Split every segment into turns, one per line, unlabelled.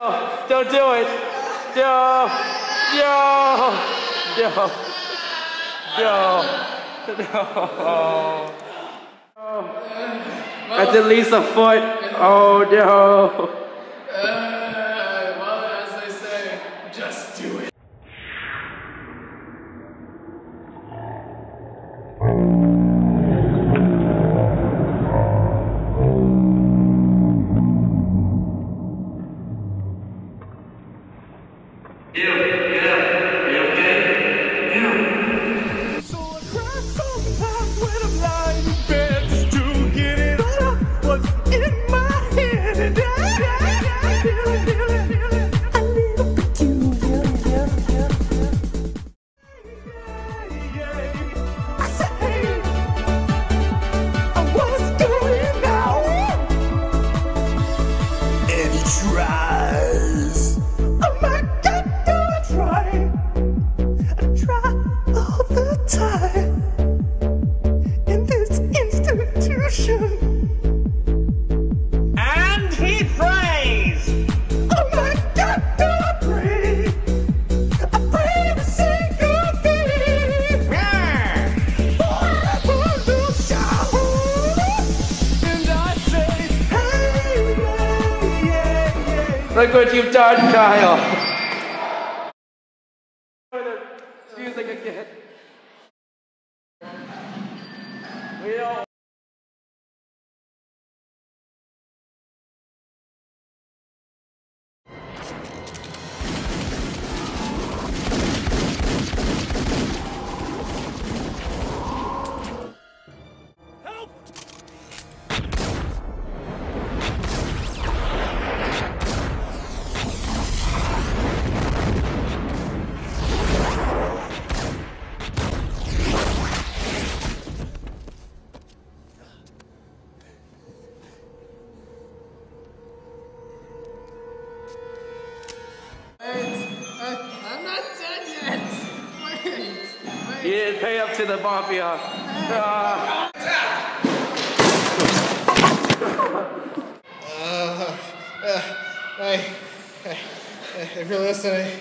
Oh, don't do it! No! No! No! No! No! That's at least a foot! Oh no!
Well, as they say, just do it.
And he prays!
Oh my God, do I pray? I pray to see your face. Forever you shall. And I say, hey, yeah.
Look what you've done, Kyle! Music again. We don't.
I'm not dead yet. Wait.
You didn't pay up to the mafia.
If you're listening,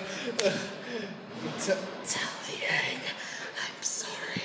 tell LIANG I'm sorry.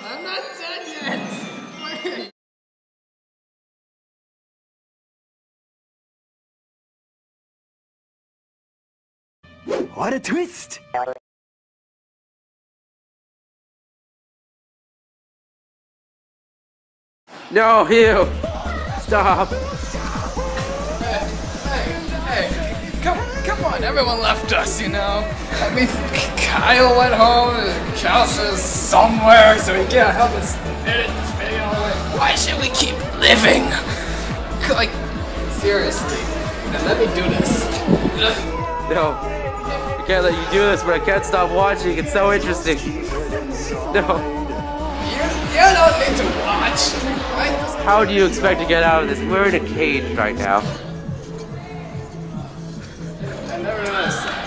I'm not dead yet. Wait.
What a twist!
No, you! Stop!
Hey, come on, everyone left us, you know? I mean, Kyle went home, Kelsey's somewhere, so he can't help us edit this video. Why should we keep living? Like, seriously, let me do this.
No. I can't let you do this, but I can't stop watching. It's so interesting. No.
You don't need to watch.
How do you expect to get out of this? We're in a cage right now.
I never noticed that.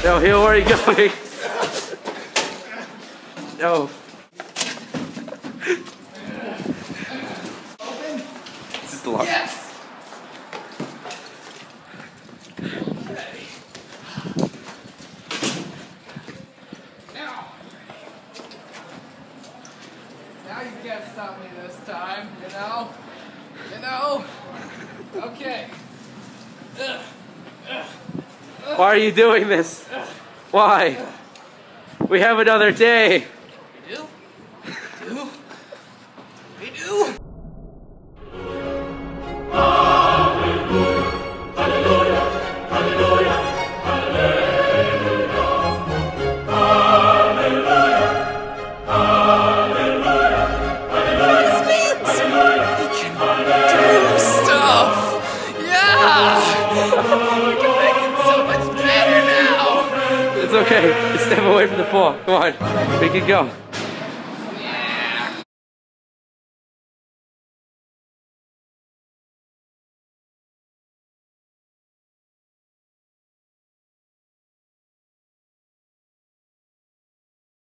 No, he'll already going. No. This is the lock.
Yes! Now you can't stop me this time, you know? You know? Okay.
Why are you doing this? Why? We have another day.
We do? We do? We do?
It's okay. Just step away from the ball. Come on. We can go.